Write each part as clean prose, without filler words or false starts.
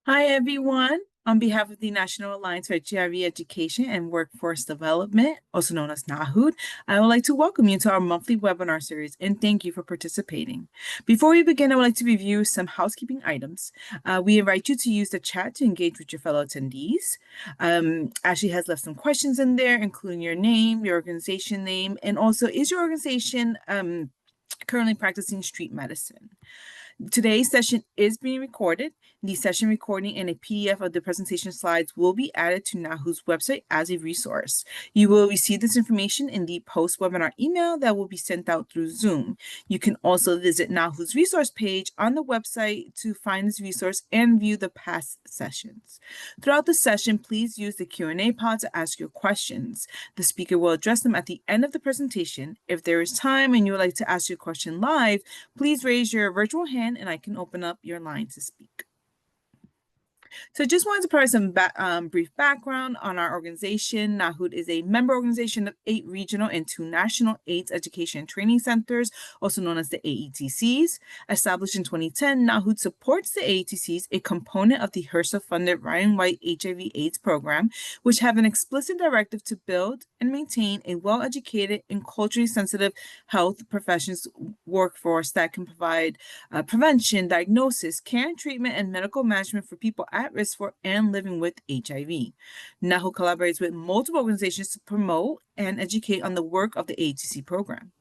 Hi, everyone. On behalf of the National Alliance for HIV Education and Workforce Development, also known as NAHUD, I would like to welcome you to our monthly webinar series and thank you for participating. Before we begin, I would like to review some housekeeping items. We invite you to use the chat to engage with your fellow attendees. Ashley has left some questions in there, including your name, your organization name, and also is your organization currently practicing street medicine? Today's session is being recorded. The session recording and a PDF of the presentation slides will be added to NAHU's website as a resource. You will receive this information in the post-webinar email that will be sent out through Zoom. You can also visit NAHU's resource page on the website to find this resource and view the past sessions. Throughout the session, please use the Q&A pod to ask your questions. The speaker will address them at the end of the presentation. If there is time and you would like to ask your question live, please raise your virtual hand and I can open up your line to speak. So just wanted to provide some brief background on our organization. NAHUD is a member organization of 8 regional and 2 national AIDS education and training centers, also known as the AETCs. Established in 2010, NAHUD supports the AETCs, a component of the HRSA-funded Ryan White HIV/AIDS program, which have an explicit directive to build and maintain a well-educated and culturally sensitive health professions workforce that can provide prevention, diagnosis, care and treatment, and medical management for people at risk for and living with HIV. NAHU collaborates with multiple organizations to promote and educate on the work of the ATC program.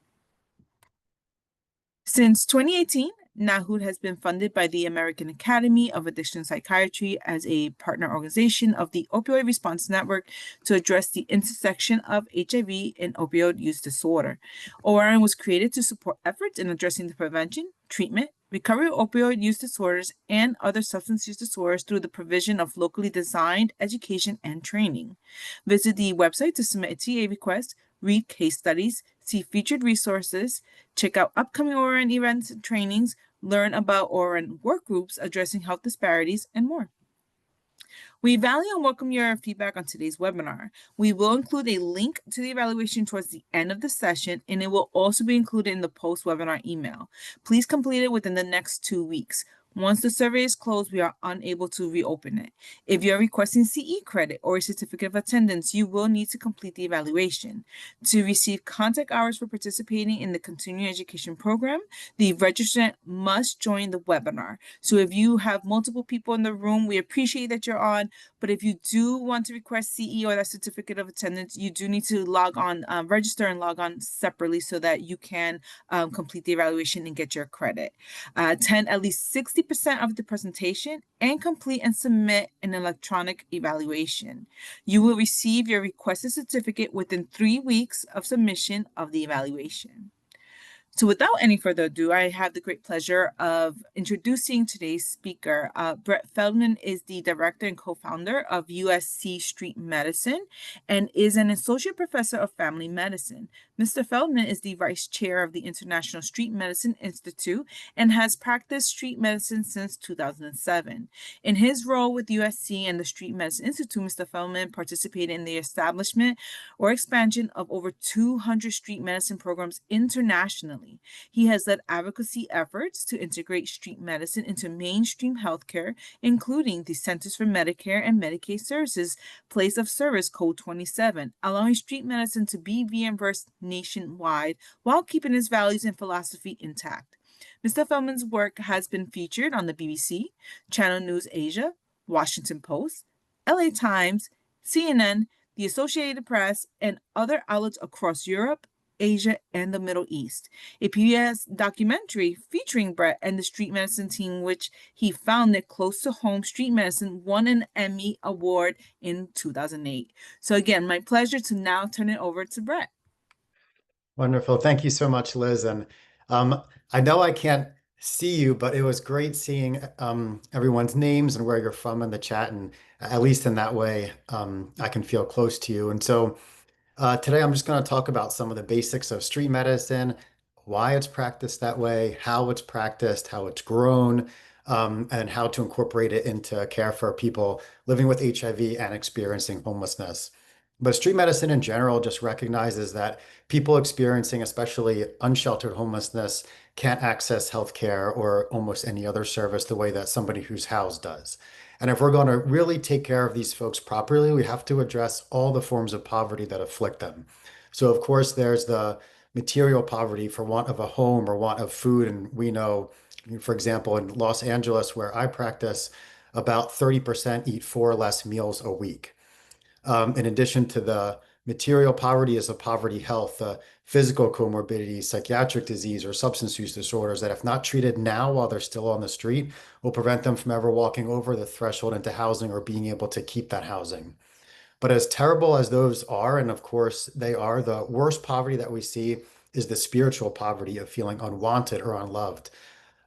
Since 2018, NAHUD has been funded by the American Academy of Addiction Psychiatry as a partner organization of the Opioid Response Network to address the intersection of HIV and opioid use disorder. ORN was created to support efforts in addressing the prevention, treatment, recovery of opioid use disorders, and other substance use disorders through the provision of locally designed education and training. Visit the website to submit a TA request, read case studies, see featured resources, check out upcoming ORN events and trainings, learn about ORN work groups addressing health disparities, and more. We value and welcome your feedback on today's webinar. We will include a link to the evaluation towards the end of the session, and it will also be included in the post-webinar email. Please complete it within the next 2 weeks. Once the survey is closed, we are unable to reopen it. If you're requesting CE credit or a certificate of attendance, you will need to complete the evaluation. To receive contact hours for participating in the continuing education program, the registrant must join the webinar. So if you have multiple people in the room, we appreciate that you're on, but if you do want to request CE or that certificate of attendance, you do need to log on, register and log on separately so that you can complete the evaluation and get your credit. Attend at least 60% of the presentation and complete and submit an electronic evaluation. You will receive your requested certificate within 3 weeks of submission of the evaluation. So without any further ado, I have the great pleasure of introducing today's speaker. Brett Feldman is the director and co-founder of USC Street Medicine and is an associate professor of family medicine. Mr. Feldman is the vice chair of the International Street Medicine Institute and has practiced street medicine since 2007. In his role with USC and the Street Medicine Institute, Mr. Feldman participated in the establishment or expansion of over 200 street medicine programs internationally. He has led advocacy efforts to integrate street medicine into mainstream healthcare, including the Centers for Medicare and Medicaid Services Place of Service Code 27, allowing street medicine to be reimbursed nationwide while keeping its values and philosophy intact. Mr. Feldman's work has been featured on the BBC, Channel News Asia, Washington Post, LA Times, CNN, the Associated Press, and other outlets across Europe, Asia, and the Middle East. A PBS documentary featuring Brett and the street medicine team, which he founded close to home street medicine, won an Emmy Award in 2008. So again, my pleasure to now turn it over to Brett. Wonderful. Thank you so much, Liz. And I know I can't see you, but it was great seeing everyone's names and where you're from in the chat. And at least in that way, I can feel close to you. And so today I'm just going to talk about some of the basics of street medicine, why it's practiced that way, how it's practiced, how it's grown, and how to incorporate it into care for people living with HIV and experiencing homelessness. But street medicine in general just recognizes that people experiencing especially unsheltered homelessness can't access healthcare or almost any other service the way that somebody who's housed does. And if we're going to really take care of these folks properly, we have to address all the forms of poverty that afflict them. So, of course, there's the material poverty for want of a home or want of food. And we know, for example, in Los Angeles, where I practice, about 30% eat four or less meals a week. In addition to the material poverty is the poverty health, physical comorbidities, psychiatric disease, or substance use disorders that, if not treated now while they're still on the street, will prevent them from ever walking over the threshold into housing or being able to keep that housing. But as terrible as those are, and of course they are, the worst poverty that we see is the spiritual poverty of feeling unwanted or unloved.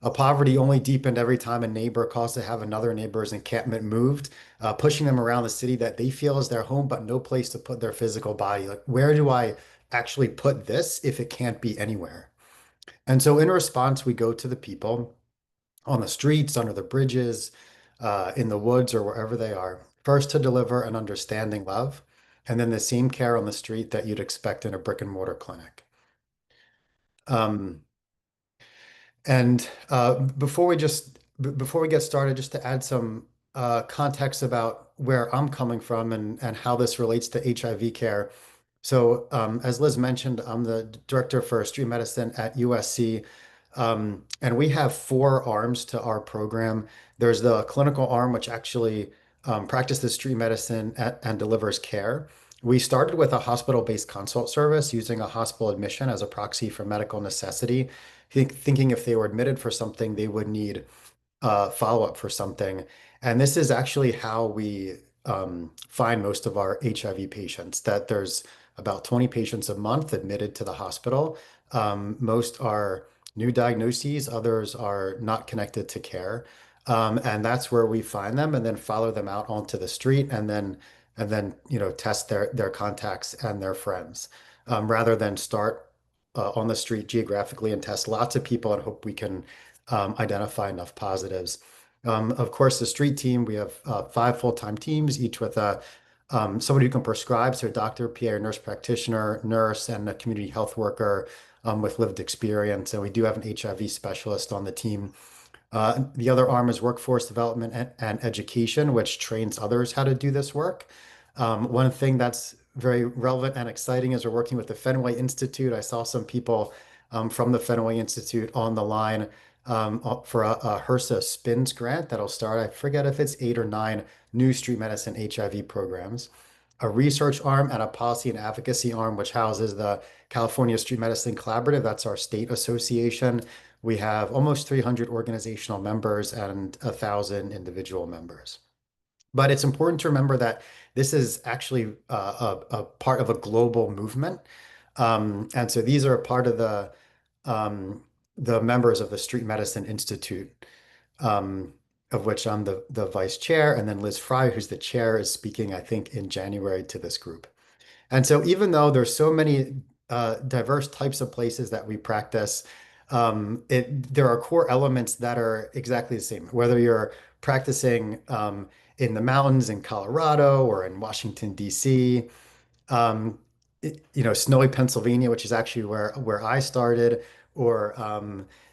A poverty only deepened every time a neighbor calls to have another neighbor's encampment moved, pushing them around the city that they feel is their home, but no place to put their physical body. Like, where do I actually put this if it can't be anywhere? And so, in response, we go to the people on the streets, under the bridges, in the woods, or wherever they are, first to deliver an understanding love, and then the same care on the street that you'd expect in a brick and mortar clinic. Um, And before we get started, just to add some context about where I'm coming from and how this relates to HIV care. So, as Liz mentioned, I'm the director for street medicine at USC, and we have four arms to our program. There's the clinical arm, which actually practices street medicine and delivers care. We started with a hospital-based consult service using a hospital admission as a proxy for medical necessity, thinking if they were admitted for something, they would need follow-up for something. And this is actually how we find most of our HIV patients, that there's about 20 patients a month admitted to the hospital. Most are new diagnoses, others are not connected to care. And that's where we find them and then follow them out onto the street and then test their contacts and their friends, rather than start on the street geographically and test lots of people and hope we can identify enough positives. Of course, the street team, we have five full-time teams, each with somebody who can prescribe, so a doctor, PA, nurse practitioner, nurse, and a community health worker with lived experience. And we do have an HIV specialist on the team. The other arm is workforce development and education, which trains others how to do this work. One thing that's very relevant and exciting is we're working with the Fenway Institute. I saw some people from the Fenway Institute on the line for a HRSA SPINS grant that'll start. I forget if it's 8 or 9 new street medicine HIV programs, a research arm, and a policy and advocacy arm, which houses the California Street Medicine Collaborative. That's our state association. We have almost 300 organizational members and 1,000 individual members. But it's important to remember that this is actually a part of a global movement. And so these are a part of the members of the Street Medicine Institute, um, of which I'm the vice chair. And then Liz Fry, who's the chair, is speaking, I think, in January to this group. And so even though there's so many diverse types of places that we practice, there are core elements that are exactly the same. Whether you're practicing in the mountains in Colorado or in Washington, D.C., um, snowy Pennsylvania, which is actually where I started, or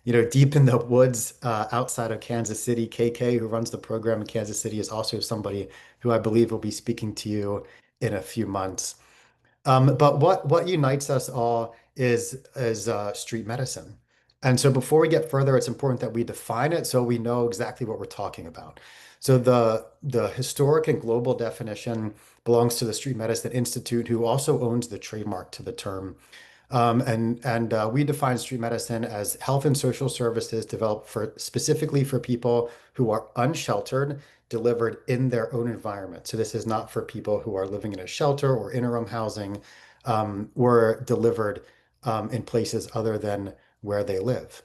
deep in the woods outside of Kansas City. KK, who runs the program in Kansas City, is also somebody who I believe will be speaking to you in a few months. But what unites us all is street medicine. And so before we get further, it's important that we define it so we know exactly what we're talking about. So the historic and global definition belongs to the Street Medicine Institute, who also owns the trademark to the term. And we define street medicine as health and social services developed specifically for people who are unsheltered, delivered in their own environment. So this is not for people who are living in a shelter or interim housing, or delivered in places other than where they live.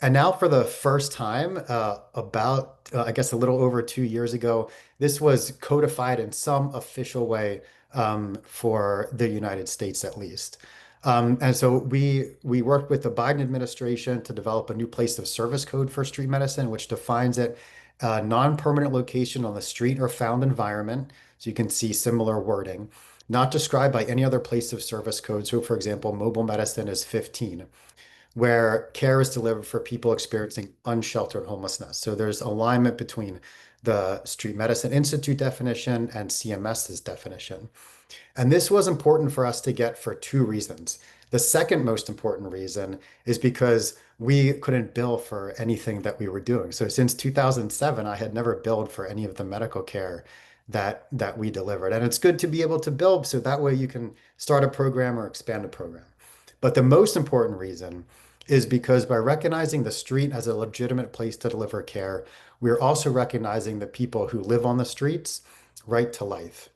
And now, for the first time, I guess a little over 2 years ago, this was codified in some official way for the United States, at least. And so we worked with the Biden administration to develop a new place of service code for street medicine, which defines it non-permanent location on the street or found environment. So you can see similar wording. not described by any other place of service code. So, for example, mobile medicine is 15, where care is delivered for people experiencing unsheltered homelessness. So there's alignment between the Street Medicine Institute definition and CMS's definition. And this was important for us to get for two reasons. The second most important reason is because we couldn't bill for anything that we were doing. So since 2007, I had never billed for any of the medical care that we delivered. And it's good to be able to bill so that way you can start a program or expand a program. But the most important reason is because by recognizing the street as a legitimate place to deliver care, we're also recognizing the people who live on the streets right to life,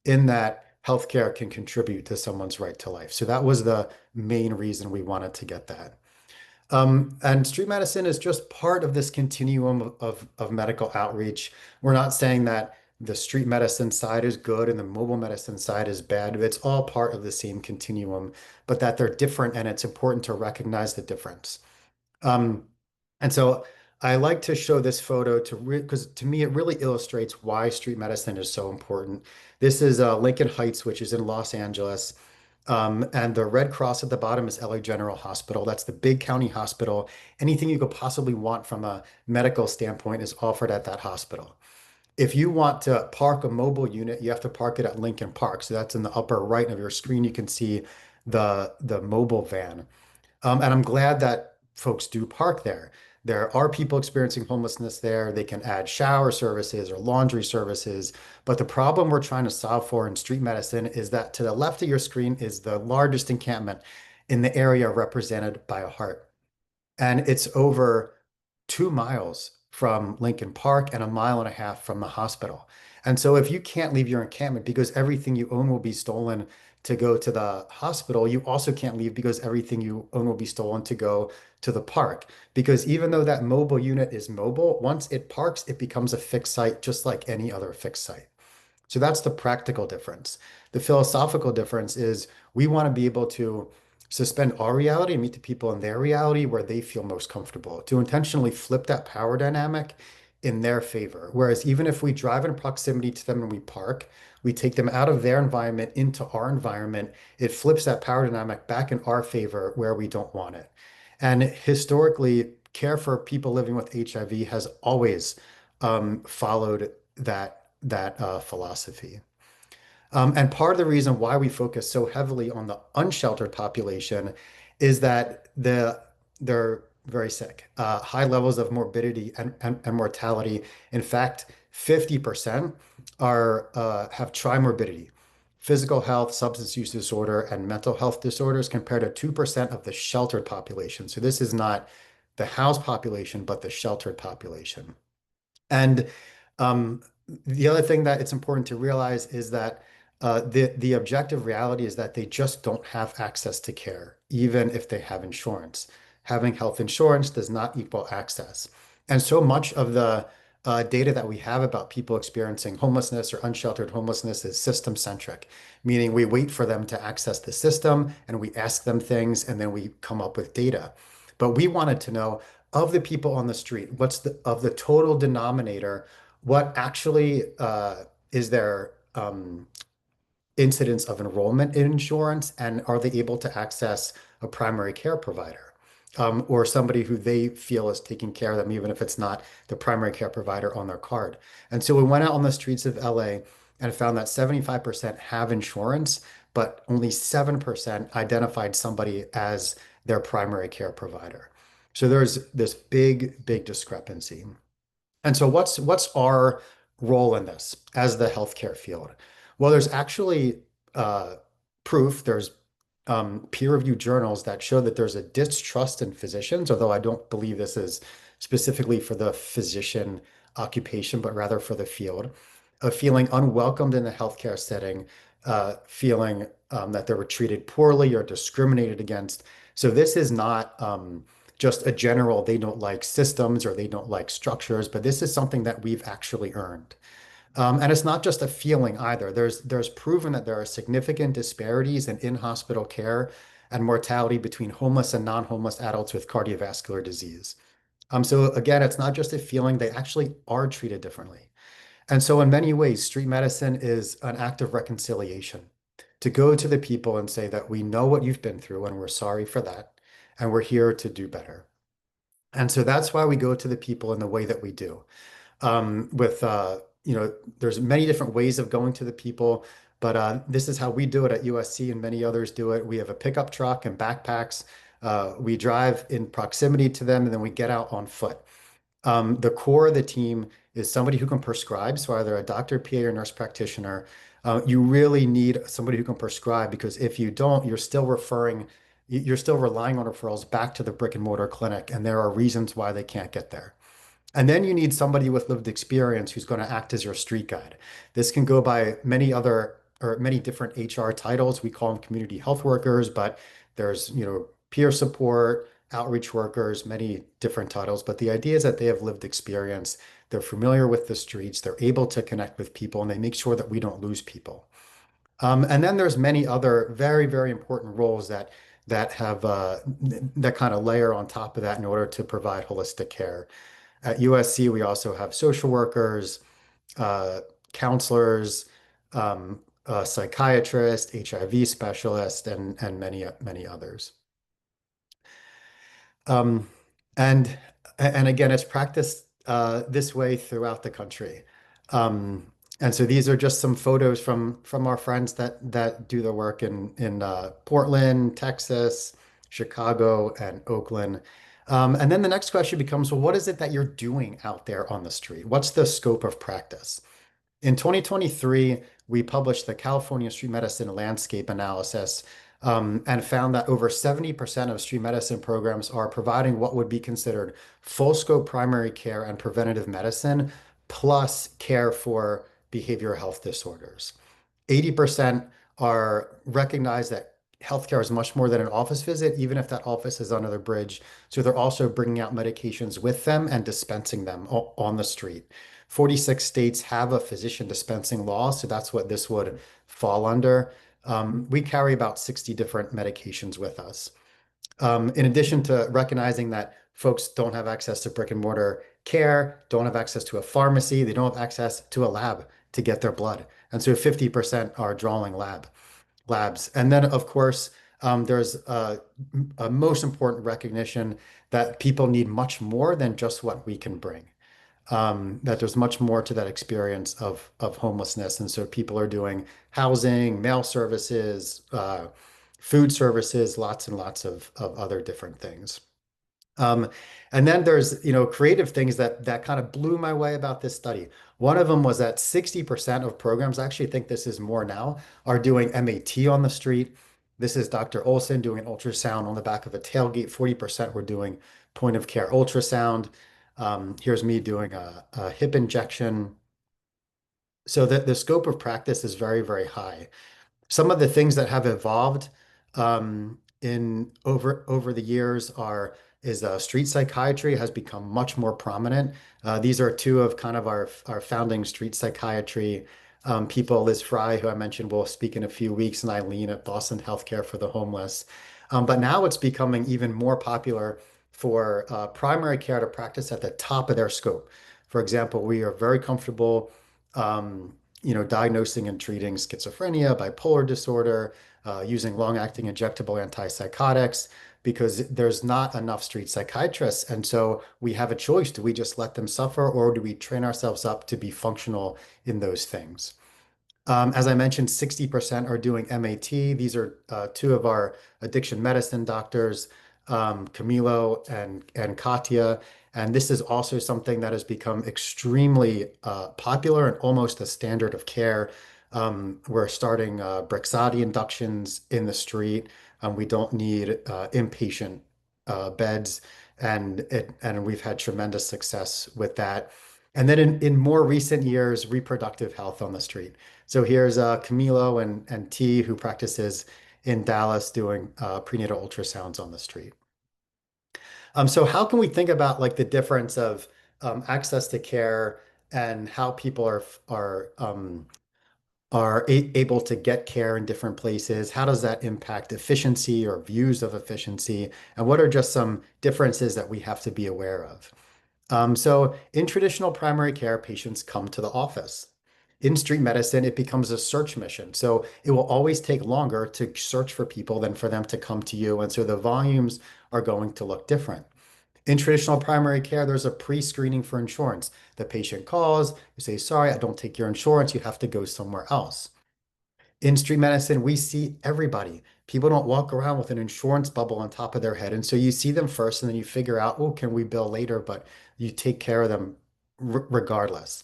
in that healthcare can contribute to someone's right to life. So that was the main reason we wanted to get that. And street medicine is just part of this continuum of medical outreach. We're not saying that the street medicine side is good and the mobile medicine side is bad. It's all part of the same continuum, but that they're different, and it's important to recognize the difference. Um, and so I like to show this photo because to me it really illustrates why street medicine is so important. This is Lincoln Heights, which is in Los Angeles. And the red cross at the bottom is LA General Hospital. That's the big county hospital. Anything you could possibly want from a medical standpoint is offered at that hospital. If you want to park a mobile unit, you have to park it at Lincoln Park. So that's in the upper right of your screen. You can see the mobile van. And I'm glad that folks do park there. There are people experiencing homelessness there. They can add shower services or laundry services. But the problem we're trying to solve for in street medicine is that to the left of your screen is the largest encampment in the area represented by a heart. And it's over 2 miles from Lincoln Park and a mile and a half from the hospital. And so if you can't leave your encampment because everything you own will be stolen to go to the hospital, you also can't leave because everything you own will be stolen to go to the park. Because even though that mobile unit is mobile, once it parks, it becomes a fixed site, just like any other fixed site. So that's the practical difference. The philosophical difference is we want to be able to suspend our reality and meet the people in their reality where they feel most comfortable, to intentionally flip that power dynamic in their favor. Whereas even if we drive in proximity to them and we park, we take them out of their environment into our environment, it flips that power dynamic back in our favor where we don't want it. And historically, care for people living with HIV has always followed that philosophy. And part of the reason why we focus so heavily on the unsheltered population is that they're very sick, high levels of morbidity and mortality. In fact, 50% have trimorbidity, physical health, substance use disorder, and mental health disorders, compared to 2% of the sheltered population. So this is not the housed population, but the sheltered population. And the other thing that it's important to realize is that the objective reality is that they just don't have access to care, even if they have insurance. Having health insurance does not equal access. And so much of the data that we have about people experiencing homelessness or unsheltered homelessness is system centric, meaning we wait for them to access the system and we ask them things and then we come up with data. But we wanted to know, of the people on the street, what's of the total denominator, what actually is their incidence of enrollment in insurance, and are they able to access a primary care provider or somebody who they feel is taking care of them, even if it's not the primary care provider on their card. And so we went out on the streets of LA and found that 75% have insurance, but only 7% identified somebody as their primary care provider. So there's this big discrepancy. And so what's our role in this as the healthcare field? Well, there's actually uh, proof, there's peer-reviewed journals that show that there's a distrust in physicians, although I don't believe this is specifically for the physician occupation, but rather for the field, of feeling unwelcomed in the healthcare setting, feeling that they were treated poorly or discriminated against. So this is not just a general, they don't like systems or they don't like structures, but this is something that we've actually earned. And it's not just a feeling either. There's proven that there are significant disparities in in-hospital care and mortality between homeless and non-homeless adults with cardiovascular disease. So again, it's not just a feeling, they actually are treated differently. And so in many ways, street medicine is an act of reconciliation. to go to the people and say that we know what you've been through and we're sorry for that, and we're here to do better. And so that's why we go to the people in the way that we do. With there's many different ways of going to the people, but this is how we do it at USC, and many others do it. We have a pickup truck and backpacks. We drive in proximity to them, and then we get out on foot. The core of the team is somebody who can prescribe, so either a doctor, PA, or nurse practitioner. You really need somebody who can prescribe, because if you don't, you're still relying on referrals back to the brick and mortar clinic, and there are reasons why they can't get there. And then you need somebody with lived experience who's going to act as your street guide. This can go by many other or many different HR titles. We call them community health workers, but there's, peer support, outreach workers, many different titles. But the idea is that they have lived experience. They're familiar with the streets. They're able to connect with people, and they make sure that we don't lose people. And then there's many other very, very important roles that have that kind of layer on top of that in order to provide holistic care. At USC, we also have social workers, uh, counselors, psychiatrists, HIV specialists, and many others. Um, and and again, it's practiced this way throughout the country. Um, and so these are just some photos from our friends that do the work in Portland, Texas, Chicago, and Oakland. And then the next question becomes, well, what is it that you're doing out there on the street? What's the scope of practice? In 2023, we published the California Street Medicine Landscape Analysis, and found that over 70% of street medicine programs are providing what would be considered full scope primary care and preventative medicine, plus care for behavioral health disorders. 80% are recognize that healthcare is much more than an office visit, even if that office is under the bridge. So they're also bringing out medications with them and dispensing them on the street. 46 states have a physician dispensing law, so that's what this would fall under. We carry about 60 different medications with us. In addition to recognizing that folks don't have access to brick and mortar care, don't have access to a pharmacy, they don't have access to a lab to get their blood. And so 50% are drawing labs. And then, of course, there's a most important recognition that people need much more than just what we can bring. That there's much more to that experience of homelessness. And so people are doing housing, mail services, food services, lots and lots of other different things. Um, and then there's, creative things that kind of blew my way about this study. One of them was that 60% of programs, I actually think this is more now, are doing MAT on the street. This is Dr. Olson doing an ultrasound on the back of a tailgate. 40% were doing point of care ultrasound. Here's me doing a hip injection. So the scope of practice is very, very high. Some of the things that have evolved in over the years is street psychiatry has become much more prominent. These are two of kind of our founding street psychiatry people, Liz Fry, who I mentioned will speak in a few weeks, and Eileen at Boston Healthcare for the Homeless. But now it's becoming even more popular for primary care to practice at the top of their scope. For example, we are very comfortable diagnosing and treating schizophrenia, bipolar disorder, using long-acting injectable antipsychotics, because there's not enough street psychiatrists. And so we have a choice. Do we just let them suffer, or do we train ourselves up to be functional in those things? As I mentioned, 60% are doing MAT. These are two of our addiction medicine doctors, Camilo and Katya. And this is also something that has become extremely popular and almost a standard of care. We're starting Brixadi inductions in the street. We don't need inpatient beds, and we've had tremendous success with that. And then in more recent years, reproductive health on the street. So here's Camilo and T, who practices in Dallas doing prenatal ultrasounds on the street. So how can we think about like the difference of access to care and how people are able to get care in different places? How does that impact efficiency or views of efficiency? And what are just some differences that we have to be aware of? So in traditional primary care, patients come to the office. In street medicine, it becomes a search mission. So it will always take longer to search for people than for them to come to you. And so the volumes are going to look different. In traditional primary care, there's a pre-screening for insurance. The patient calls, you say, sorry, I don't take your insurance. You have to go somewhere else. In street medicine, we see everybody. People don't walk around with an insurance bubble on top of their head. And so you see them first and then you figure out, oh, can we bill later? But you take care of them regardless.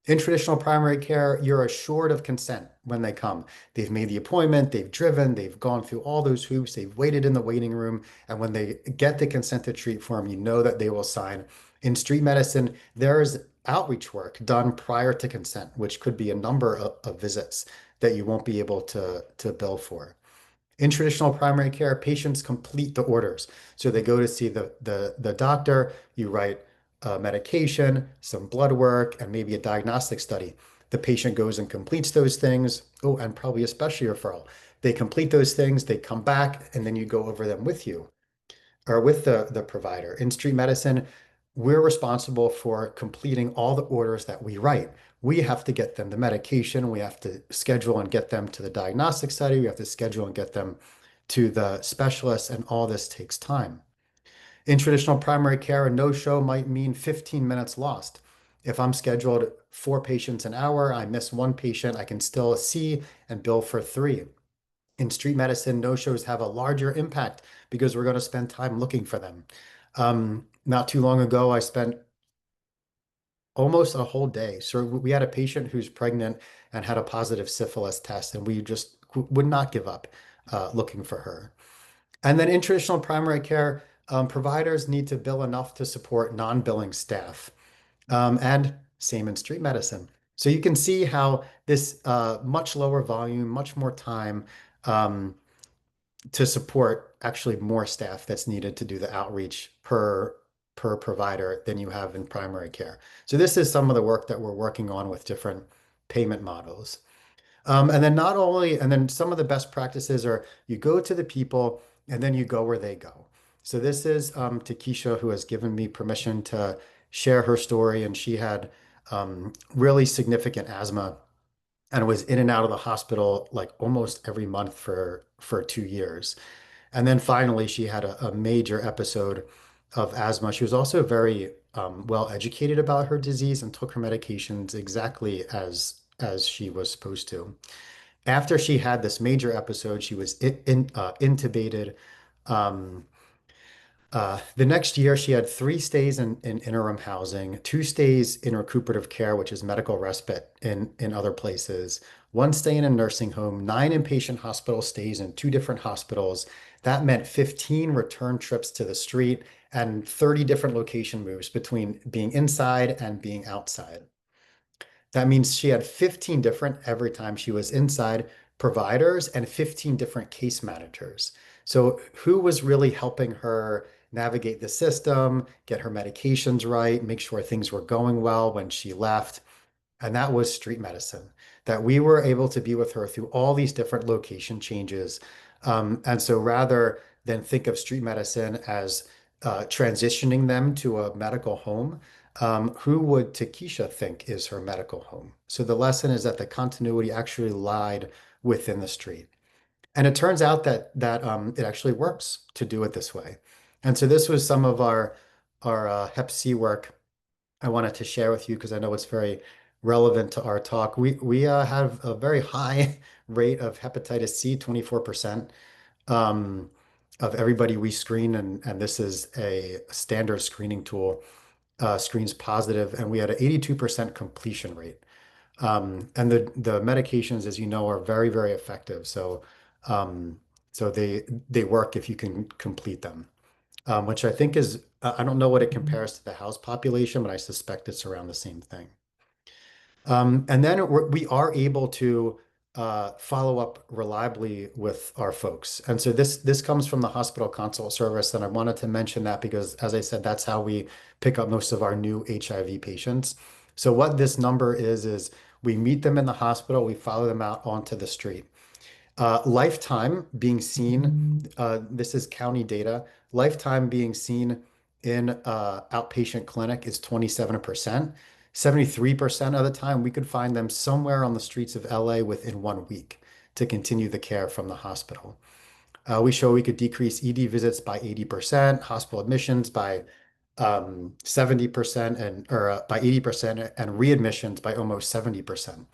In traditional primary care, you're assured of consent when they come. They've made the appointment, they've driven, they've gone through all those hoops, they've waited in the waiting room. And when they get the consent to treat form, you know that they will sign. In street medicine, there is outreach work done prior to consent, which could be a number of visits that you won't be able to bill for. In traditional primary care, patients complete the orders. So they go to see the doctor, you write medication, some blood work, and maybe a diagnostic study. The patient goes and completes those things. Oh, and probably especially referral. They complete those things, they come back, and then you go over them with you or with the provider. In street medicine, we're responsible for completing all the orders that we write. We have to get them the medication. We have to schedule and get them to the diagnostic study. We have to schedule and get them to the specialist, and all this takes time. In traditional primary care, a no-show might mean 15 minutes lost. If I'm scheduled 4 patients an hour, I miss 1 patient, I can still see and bill for 3. In street medicine, no-shows have a larger impact because we're going to spend time looking for them. Not too long ago, I spent almost a whole day. So we had a patient who's pregnant and had a positive syphilis test, and we just would not give up looking for her. And then in traditional primary care, providers need to bill enough to support non-billing staff. And same in street medicine. So you can see how this much lower volume, much more time, to support actually more staff that's needed to do the outreach per provider than you have in primary care. So this is some of the work that we're working on with different payment models. And then some of the best practices are you go to the people and then you go where they go. So this is Takesha, who has given me permission to share her story, and she had really significant asthma and was in and out of the hospital like almost every month for 2 years. And then finally, she had a major episode of asthma. She was also very well educated about her disease and took her medications exactly as she was supposed to. After she had this major episode, she was intubated. Um, the next year, she had 3 stays in interim housing, 2 stays in recuperative care, which is medical respite in other places, 1 stay in a nursing home, 9 inpatient hospital stays in 2 different hospitals. That meant 15 return trips to the street and 30 different location moves between being inside and being outside. That means she had 15 different, every time she was inside, providers and 15 different case managers. So who was really helping her navigate the system, get her medications right, make sure things were going well when she left? And that was street medicine, that we were able to be with her through all these different location changes. And so rather than think of street medicine as transitioning them to a medical home, who would Takesha think is her medical home? So the lesson is that the continuity actually lied within the street. And it turns out that it actually works to do it this way. And so this was some of our Hep C work I wanted to share with you because I know it's very relevant to our talk. We have a very high rate of hepatitis C, 24% of everybody we screen, and this is a standard screening tool, screens positive, and we had an 82% completion rate. And the medications, as you know, are very, very effective. Um, so they work if you can complete them, which I think is, I don't know what it compares to the house population, but I suspect it's around the same thing. And then we are able to follow up reliably with our folks. And so this comes from the hospital consult service. And I wanted to mention that because, as I said, that's how we pick up most of our new HIV patients. So what this number is we meet them in the hospital, we follow them out onto the street. Lifetime being seen, this is county data, lifetime being seen in outpatient clinic is 27%. 73% of the time, we could find them somewhere on the streets of LA within 1 week to continue the care from the hospital. We show we could decrease ED visits by 80%, hospital admissions by 70% and or by 80% and readmissions by almost 70%.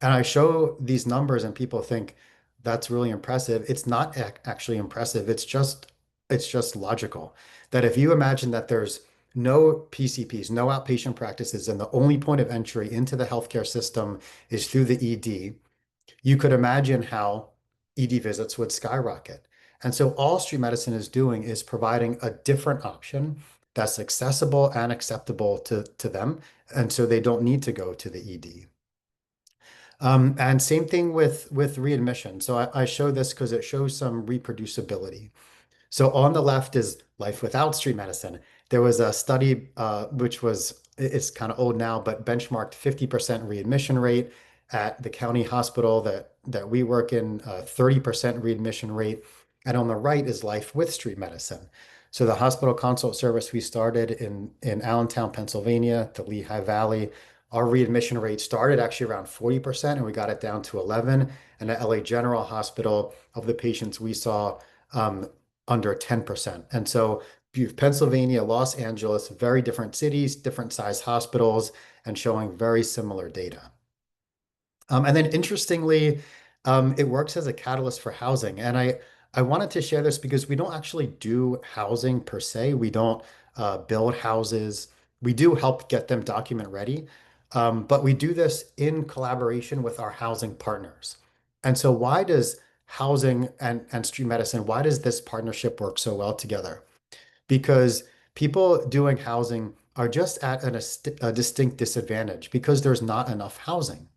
And I show these numbers and people think that's really impressive. It's not actually impressive. It's just logical that if you imagine that there's no PCPs, no outpatient practices, and the only point of entry into the healthcare system is through the ED, you could imagine how ED visits would skyrocket. And so all street medicine is doing is providing a different option that's accessible and acceptable to them. And so they don't need to go to the ED. And same thing with readmission. So I show this because it shows some reproducibility. So on the left is life without street medicine. There was a study which was, it's kind of old now, but benchmarked 50% readmission rate at the county hospital that we work in, 30% readmission rate. And on the right is life with street medicine. So the hospital consult service we started in Allentown, Pennsylvania, the Lehigh Valley, our readmission rate started actually around 40% and we got it down to 11. And at LA General Hospital, of the patients we saw, um, under 10%. And so you have Pennsylvania, Los Angeles, very different cities, different size hospitals, and showing very similar data. And then interestingly, it works as a catalyst for housing. And I wanted to share this because we don't actually do housing per se. We don't build houses. We do help get them document ready. But we do this in collaboration with our housing partners. And so why does housing and street medicine, why does this partnership work so well together? Because people doing housing are just at a distinct disadvantage because there's not enough housing.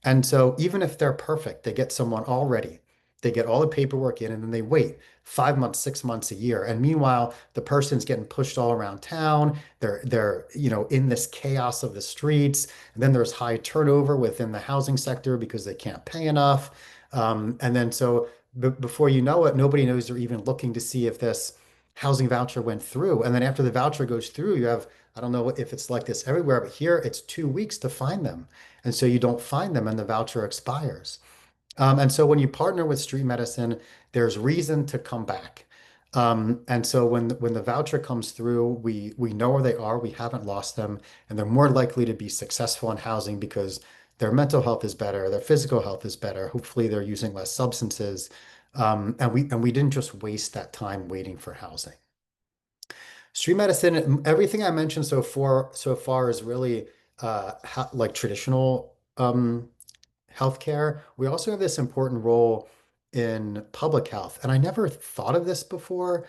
And so even if they're perfect, they get someone already, they get all the paperwork in, and then they wait 5 months, 6 months, a year. And meanwhile, the person's getting pushed all around town. They're in this chaos of the streets. And then there's high turnover within the housing sector because they can't pay enough. And then so before you know it, nobody knows they're even looking to see if this housing voucher went through. And then after the voucher goes through, you have, I don't know if it's like this everywhere, but here it's 2 weeks to find them. And so you don't find them and the voucher expires. And so when you partner with street medicine, there's reason to come back. And so when the voucher comes through, we know where they are, we haven't lost them, and they're more likely to be successful in housing because their mental health is better, their physical health is better. Hopefully, they're using less substances. And we didn't just waste that time waiting for housing. Street medicine, everything I mentioned so far is really like traditional healthcare. We also have this important role in public health. And I never thought of this before,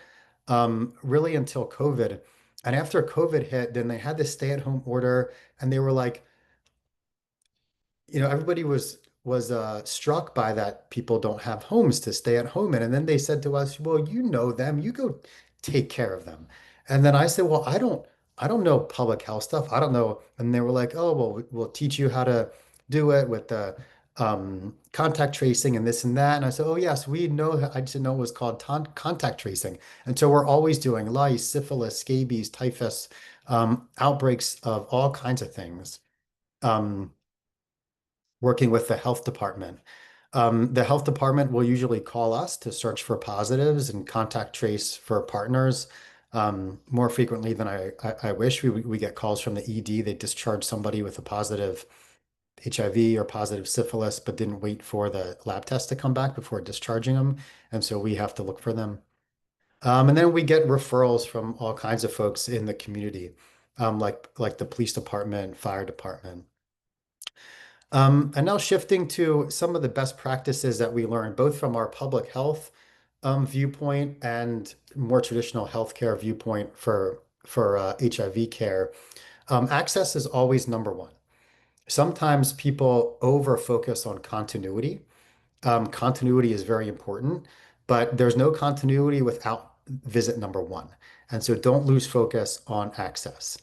really until COVID. And after COVID hit, then they had this stay-at-home order, and they were like, everybody was struck by that people don't have homes to stay at home in. And then they said to us, well, you know them, you go take care of them. And then I said, well, I don't know public health stuff. I don't know. And they were like, oh, well, we'll teach you how to do it with the contact tracing and this and that. And I said, oh, yes, we know. I didn't know it was called contact tracing. And so we're always doing lice, syphilis, scabies, typhus, outbreaks of all kinds of things. Um, Working with the health department. The health department will usually call us to search for positives and contact trace for partners. More frequently than I wish. We get calls from the ED. They discharge somebody with a positive HIV or positive syphilis, but didn't wait for the lab test to come back before discharging them. And so we have to look for them. And then we get referrals from all kinds of folks in the community, like the police department, fire department. And now shifting to some of the best practices that we learned, both from our public health viewpoint and more traditional healthcare viewpoint for HIV care. Access is always number one. Sometimes people over focus on continuity. Continuity is very important, but there's no continuity without visit number one. And so don't lose focus on access.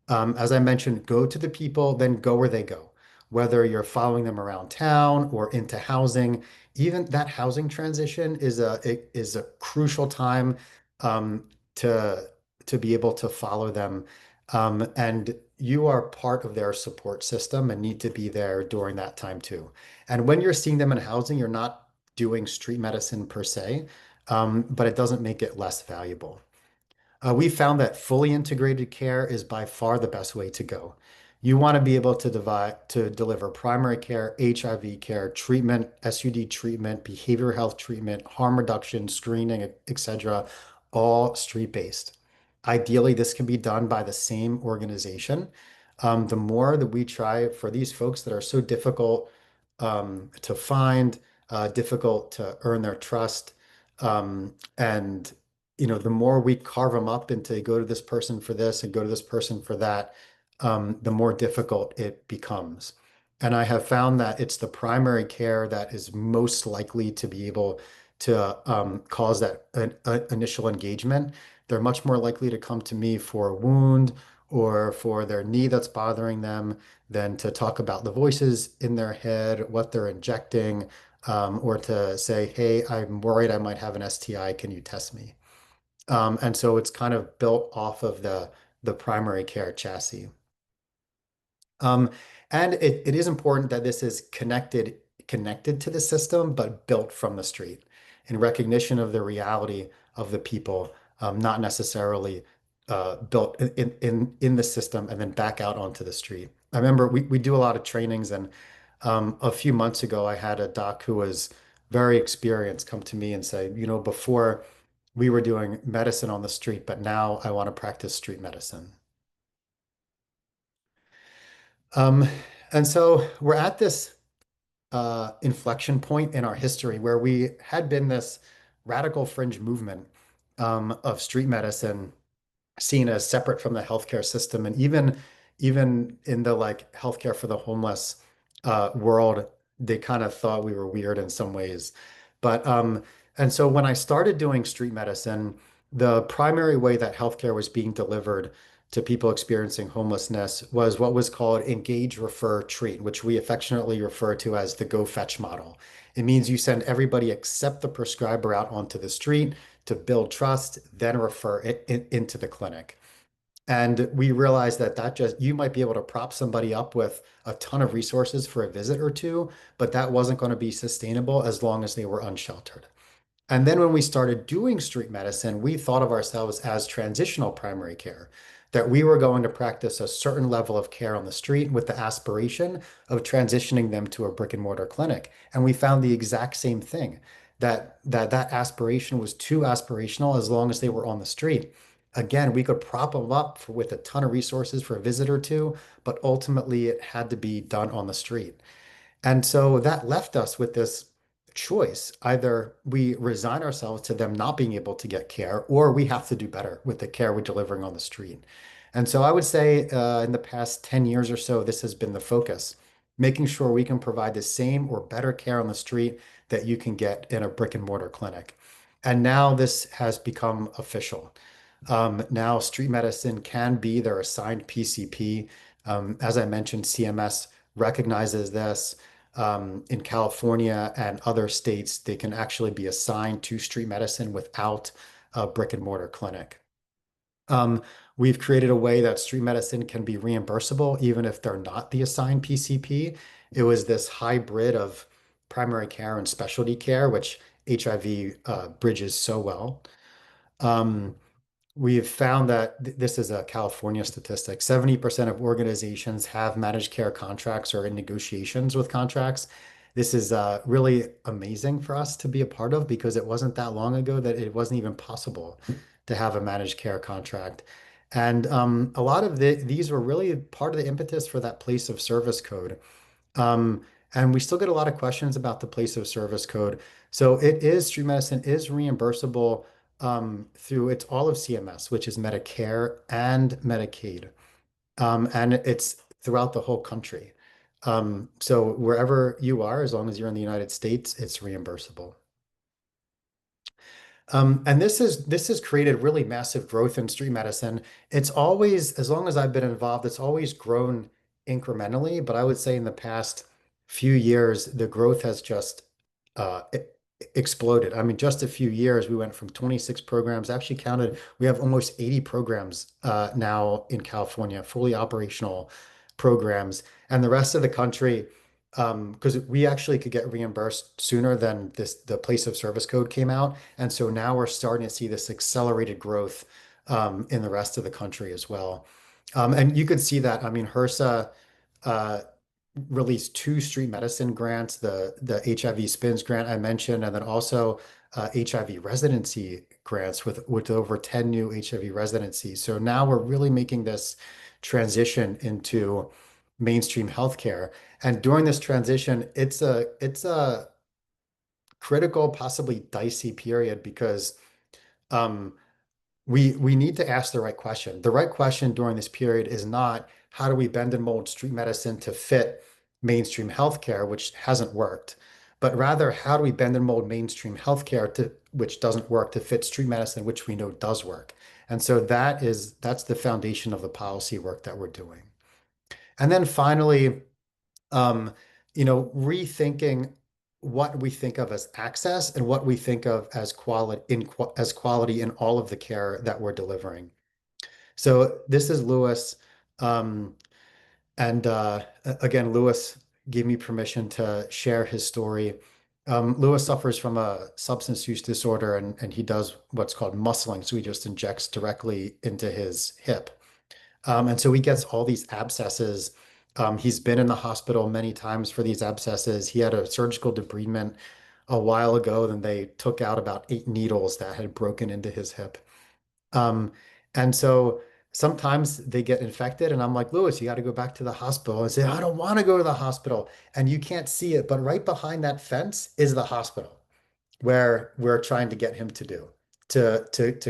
As I mentioned, go to the people, then go where they go. Whether you're following them around town or into housing, even that housing transition is a crucial time um, to to be able to follow them. And you are part of their support system and need to be there during that time too. And when you're seeing them in housing, you're not doing street medicine per se, but it doesn't make it less valuable. We found that fully integrated care is by far the best way to go. You want to be able to deliver primary care, HIV care, treatment, SUD treatment, behavioral health treatment, harm reduction, screening, etc., all street-based. Ideally, this can be done by the same organization. The more that we try for these folks that are so difficult to find, difficult to earn their trust, and the more we carve them up into go to this person for this and go to this person for that, the more difficult it becomes. And I have found that it's the primary care that is most likely to be able to cause that initial engagement. They're much more likely to come to me for a wound or for their knee that's bothering them than to talk about the voices in their head, what they're injecting, or to say, hey, I'm worried I might have an STI. Can you test me? And so it's kind of built off of the primary care chassis. Um, and it is important that this is connected to the system, but built from the street in recognition of the reality of the people, not necessarily built in the system and then back out onto the street. I remember we do a lot of trainings, and a few months ago, I had a doc who was very experienced come to me and say, before we were doing medicine on the street, but now I want to practice street medicine. Um, and so we're at this inflection point in our history where we had been this radical fringe movement of street medicine seen as separate from the healthcare system, and even in the like healthcare for the homeless world, they kind of thought we were weird in some ways. But and so when I started doing street medicine, the primary way that healthcare was being delivered to people experiencing homelessness was what was called engage, refer, treat, which we affectionately refer to as the go fetch model. It means you send everybody except the prescriber out onto the street to build trust, then refer it into the clinic. And we realized that just you might be able to prop somebody up with a ton of resources for a visit or two, but that wasn't going to be sustainable as long as they were unsheltered. And then when we started doing street medicine, we thought of ourselves as transitional primary care, that we were going to practice a certain level of care on the street with the aspiration of transitioning them to a brick and mortar clinic. And we found the exact same thing, that aspiration was too aspirational as long as they were on the street. Again, we could prop them up with a ton of resources for a visit or two, but ultimately it had to be done on the street. And so that left us with this choice. Either we resign ourselves to them not being able to get care, or we have to do better with the care we're delivering on the street. And so I would say in the past 10 years or so, this has been the focus, making sure we can provide the same or better care on the street that you can get in a brick and mortar clinic. And now this has become official. Now street medicine can be their assigned PCP. As I mentioned, CMS recognizes this. In California and other states, they can actually be assigned to street medicine without a brick and mortar clinic. Um, we've created a way that street medicine can be reimbursable, even if they're not the assigned PCP. It was this hybrid of primary care and specialty care, which HIV bridges so well. Um, We've found that this is a California statistic. 70% of organizations have managed care contracts or in negotiations with contracts. This is really amazing for us to be a part of because it wasn't that long ago that it wasn't even possible to have a managed care contract. And a lot of these were really part of the impetus for that place of service code. Um, and we still get a lot of questions about the place of service code. So street medicine is reimbursable through it's all of CMS, which is Medicare and Medicaid. And it's throughout the whole country. So wherever you are, as long as you're in the United States, it's reimbursable. And this has created really massive growth in street medicine. It's always, as long as I've been involved, it's always grown incrementally, but I would say in the past few years, the growth has just exploded. I mean, just a few years, we went from 26 programs. I actually counted, we have almost 80 programs now in California, fully operational programs. And the rest of the country, because we actually could get reimbursed sooner than the place of service code came out. And so now we're starting to see this accelerated growth in the rest of the country as well. And you could see that. I mean, HRSA uh, released two street medicine grants, the HIV SPINS grant I mentioned, and then also HIV residency grants with over 10 new HIV residencies. So now we're really making this transition into mainstream healthcare. And during this transition, it's a critical, possibly dicey period because um, we need to ask the right question. The right question during this period is not how do we bend and mold street medicine to fit mainstream healthcare, which hasn't worked, but rather how do we bend and mold mainstream healthcare to which doesn't work to fit street medicine, which we know does work. And so that's the foundation of the policy work that we're doing. And then finally, um, rethinking what we think of as access and what we think of as quality in all of the care that we're delivering. So this is Lewis, um, and again, Lewis gave me permission to share his story. Lewis suffers from a substance use disorder, and he does what's called muscling. So he just injects directly into his hip. And so he gets all these abscesses. He's been in the hospital many times for these abscesses. He had a surgical debridement a while ago, then they took out about 8 needles that had broken into his hip. Um, and so sometimes they get infected, and I'm like, Lewis, you got to go back to the hospital. And say, I don't want to go to the hospital. And you can't see it, but right behind that fence is the hospital where we're trying to get him to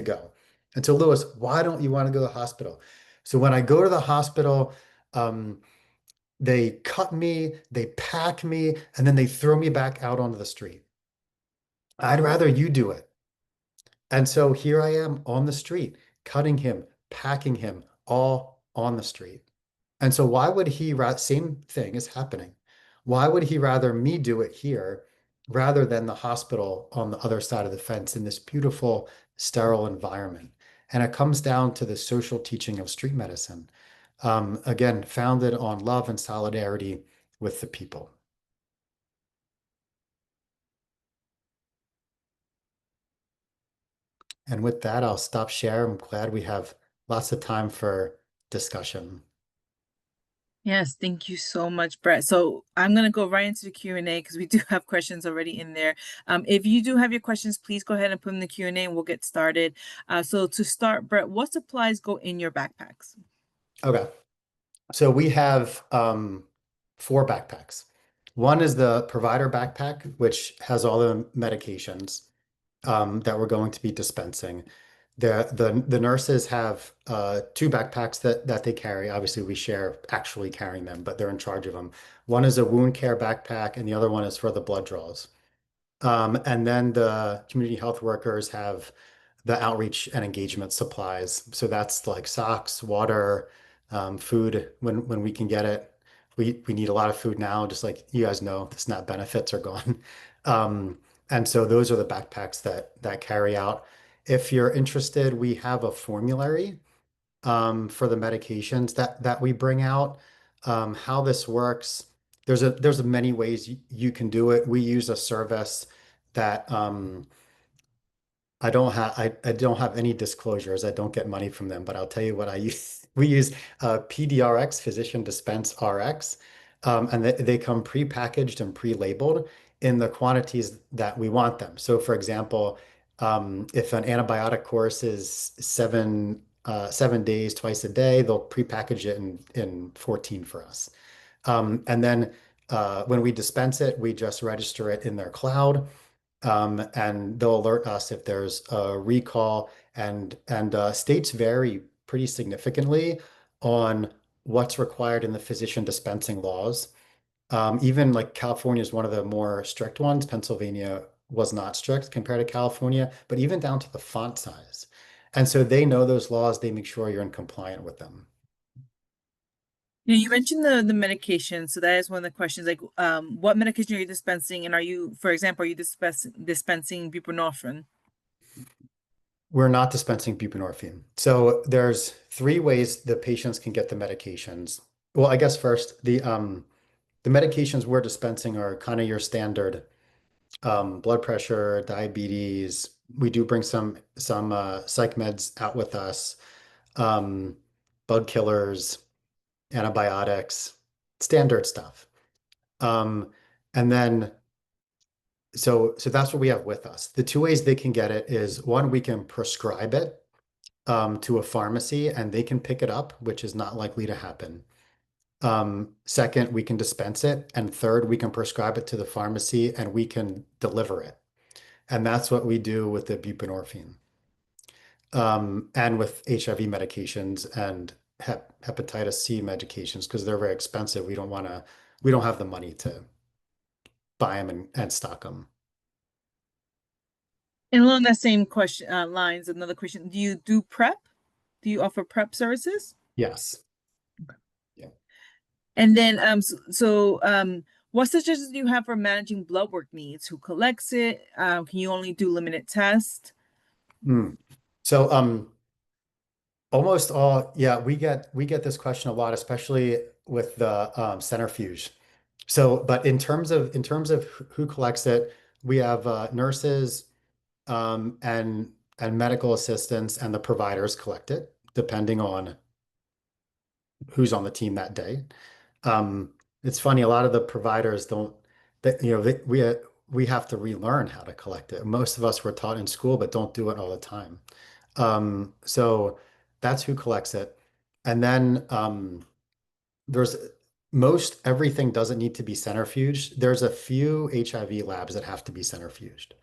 go. And so, Lewis, why don't you want to go to the hospital? So when I go to the hospital, um, they cut me, they pack me, and then they throw me back out onto the street. I'd rather you do it. And so here I am on the street, cutting him, packing him, all on the street. And so why would same thing is happening. Why would he rather me do it here rather than the hospital on the other side of the fence in this beautiful, sterile environment? And it comes down to the social teaching of street medicine. Again, founded on love and solidarity with the people. And with that, I'll stop share. I'm glad we have lots of time for discussion. Yes, thank you so much, Brett. So I'm going to go right into the Q&A because we do have questions already in there. If you do have your questions, please go ahead and put them in the Q&A and we'll get started. So to start, Brett, what supplies go in your backpacks? Okay. So we have 4 backpacks. One is the provider backpack, which has all the medications that we're going to be dispensing. The nurses have 2 backpacks that they carry. Obviously, we share actually carrying them, but they're in charge of them. One is a wound care backpack, and the other one is for the blood draws. And then the community health workers have the outreach and engagement supplies. So that's like socks, water, food when we can get it. We need a lot of food now, just like you guys know, the SNAP benefits are gone. And so those are the backpacks that carry out. If you're interested, we have a formulary for the medications that we bring out. How this works, there's many ways you can do it. We use a service that I don't have any disclosures. I don't get money from them, but I'll tell you what I use. We use PDRX, Physician Dispense RX, and they come pre-packaged and pre-labeled in the quantities that we want them. So, for example, if an antibiotic course is 7 days, twice a day, they'll pre-package it in 14 for us. And then when we dispense it, we just register it in their cloud, and they'll alert us if there's a recall. And states vary pretty significantly on what's required in the physician dispensing laws. Even like California is one of the more strict ones. Pennsylvania was not strict compared to California, but even down to the font size. And so they know those laws. They make sure you're in compliant with them. You mentioned the medication, so that is one of the questions. Like, what medication are you dispensing, and are you, for example, are you dispensing buprenorphine? We're not dispensing buprenorphine. So there's three ways the patients can get the medications. Well, I guess first, the medications we're dispensing are kind of your standard blood pressure, diabetes. We do bring some psych meds out with us, um, bug killers, antibiotics, standard stuff. Um, and then so that's what we have with us. The two ways they can get it is one, we can prescribe it to a pharmacy and they can pick it up, which is not likely to happen. Second, we can dispense it. And third, we can prescribe it to the pharmacy and we can deliver it. And that's what we do with the buprenorphine and with HIV medications and hepatitis C medications because they're very expensive. We don't have the money to buy them and stock them. And along that same question lines, another question: do you do prep? Do you offer prep services? Yes. Yeah. And then, what suggestions do you have for managing blood work needs? Who collects it? Can you only do limited tests? Mm. So almost all, yeah, we get this question a lot, especially with the centrifuge. So, but in terms of who collects it, we have nurses and medical assistants and the providers collect it, depending on who's on the team that day. Um, it's funny, a lot of the providers don't that we have to relearn how to collect it. Most of us were taught in school, but don't do it all the time. So that's who collects it. And then there's most everything doesn't need to be centrifuged. There's a few HIV labs that have to be centrifuged.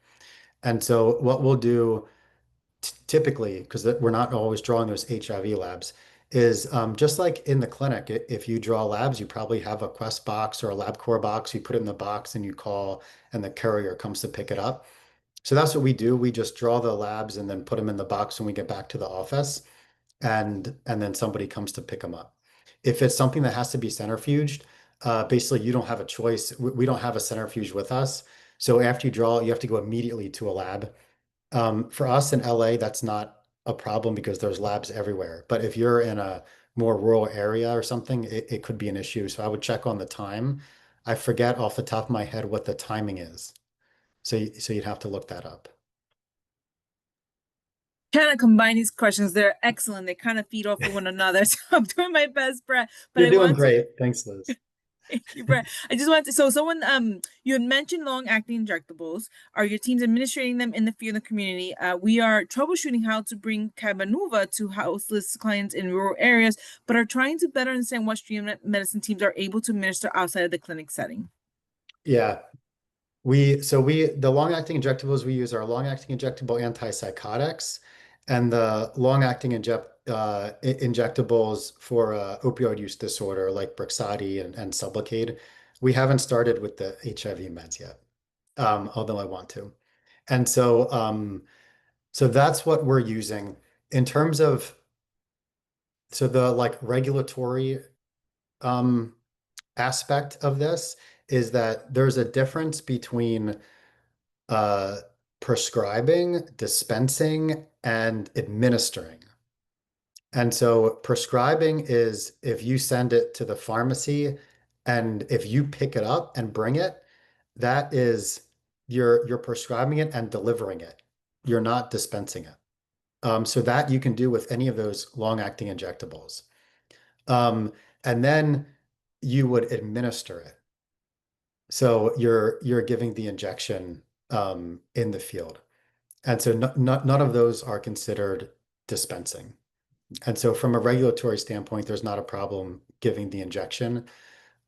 And so what we'll do typically, because we're not always drawing those HIV labs, is just like in the clinic, if you draw labs, you probably have a Quest box or a LabCorp box. You put it in the box and you call, and the courier comes to pick it up. So that's what we do. We just draw the labs and then put them in the box when we get back to the office, and then somebody comes to pick them up. If it's something that has to be centrifuged, basically you don't have a choice. We don't have a centrifuge with us. So after you draw, you have to go immediately to a lab. For us in LA, that's not a problem because there's labs everywhere. But if you're in a more rural area or something, it could be an issue. So I would check on the time. I forget off the top of my head what the timing is. So you'd have to look that up. Kind of combine these questions. They're excellent. They kind of feed off of one another. So I'm doing my best, Brett. But You're I doing want to great. Thanks, Liz. thank you, Brett. I just wanted to, so someone you had mentioned long-acting injectables. Are your teams administrating them in the field and community? We are troubleshooting how to bring Cabanuva to houseless clients in rural areas, but are trying to better understand what stream medicine teams are able to administer outside of the clinic setting. Yeah. The long-acting injectables we use are long-acting injectable antipsychotics and the long-acting injectables for opioid use disorder like Brixadi and Sublocade. We haven't started with the HIV meds yet, although I want to. And so that's what we're using in terms of the like regulatory um, aspect of this is that there's a difference between uh, prescribing, dispensing, and administering. And so prescribing is if you send it to the pharmacy and if you pick it up and bring it, that is you're prescribing it and delivering it. You're not dispensing it. So that you can do with any of those long-acting injectables. Um, and then you would administer it. So you're giving the injection in the field. And so none of those are considered dispensing. And so from a regulatory standpoint, there's not a problem giving the injection.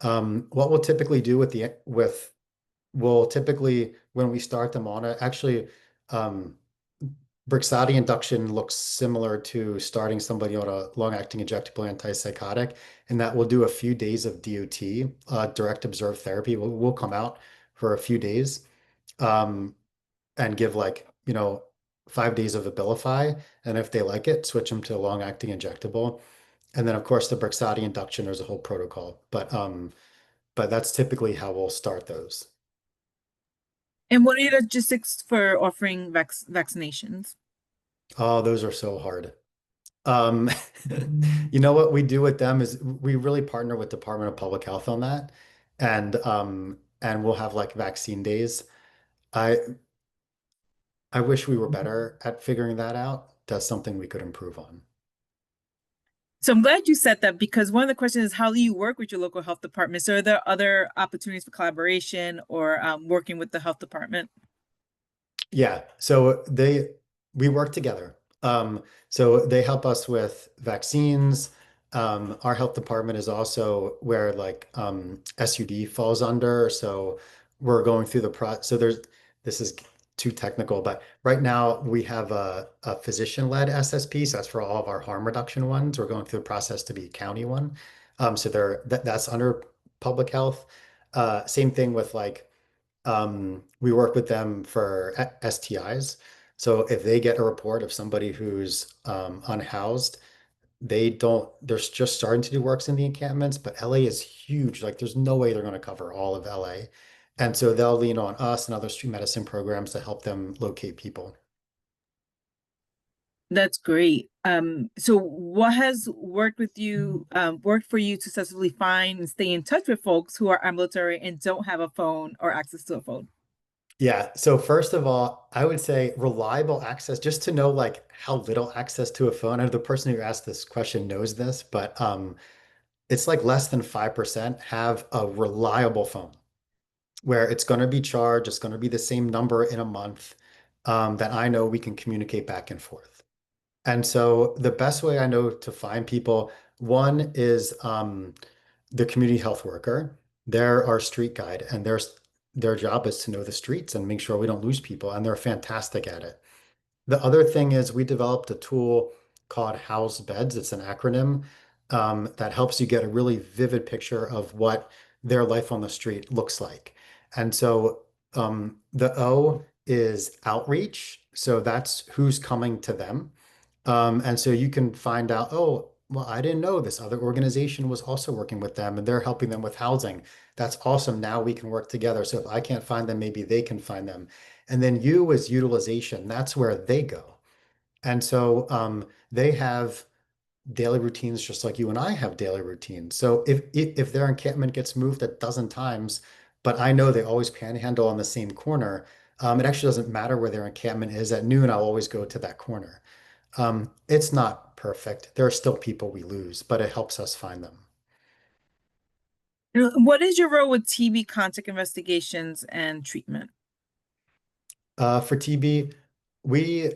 What we'll typically do we'll typically, when we start them on it, actually, um, Brixadi induction looks similar to starting somebody on a long-acting injectable antipsychotic, and that we'll do a few days of DOT, direct observed therapy. We'll come out for a few days. Um, and give like, 5 days of Abilify. And if they like it, switch them to a long-acting injectable. And then of course the Brixadi induction, there's a whole protocol. But that's typically how we'll start those. And what are your logistics for offering vaccinations? Oh, those are so hard. Um, you know what we do with them is we really partner with Department of Public Health on that. And we'll have like vaccine days. I I wish we were better at figuring that out. That's something we could improve on. So I'm glad you said that because one of the questions is how do you work with your local health department? So are there other opportunities for collaboration or working with the health department? Yeah, so we work together. So they help us with vaccines. Our health department is also where like SUD falls under. So we're going through the pro. So there's this is too technical, but right now we have a physician-led SSP. So that's for all of our harm reduction ones. We're going through the process to be a county one. So that's under public health. Same thing with like we work with them for STIs. So if they get a report of somebody who's unhoused, they're just starting to do works in the encampments, but LA is huge. Like there's no way they're going to cover all of LA. And so they'll lean on us and other street medicine programs to help them locate people. That's great. So what has worked for you to successfully find and stay in touch with folks who are ambulatory and don't have a phone or access to a phone? Yeah. So first of all, I would say reliable access, just to know like how little access to a phone. I know the person who asked this question knows this, but it's like less than 5% have a reliable phone where it's going to be charged, it's going to be the same number in a month that I know we can communicate back and forth. And so the best way I know to find people, one is the community health worker. They're our street guide, and their job is to know the streets and make sure we don't lose people, and they're fantastic at it. The other thing is we developed a tool called House Beds. It's an acronym that helps you get a really vivid picture of what their life on the street looks like. And so the O is outreach. So that's who's coming to them. And so you can find out, oh, well, I didn't know this other organization was also working with them and they're helping them with housing. That's awesome. Now we can work together. So if I can't find them, maybe they can find them. And then U is utilization. That's where they go. And so they have daily routines just like you and I have daily routines. So if their encampment gets moved a dozen times, but I know they always panhandle on the same corner, it actually doesn't matter where their encampment is. At noon, I'll always go to that corner. It's not perfect. There are still people we lose, but it helps us find them. What is your role with TB contact investigations and treatment? For TB, we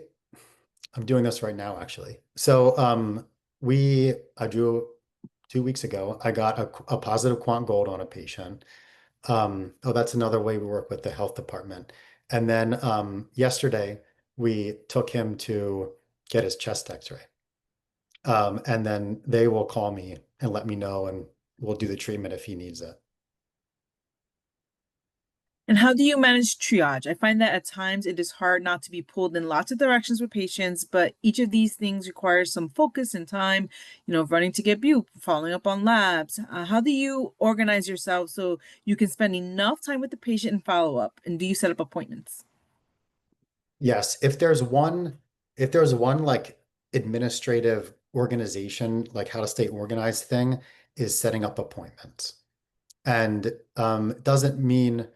I'm doing this right now actually. So I drew 2 weeks ago. I got a positive quant gold on a patient. Oh, that's another way we work with the health department. And then yesterday we took him to get his chest X-ray. And then they will call me and let me know, and we'll do the treatment if he needs it. And how do you manage triage? I find that at times it is hard not to be pulled in lots of directions with patients, but each of these things requires some focus and time, running to get bupe, following up on labs. How do you organize yourself so you can spend enough time with the patient and follow up? And do you set up appointments? Yes, if there's one like administrative organization, like how to stay organized thing, is setting up appointments. And it doesn't mean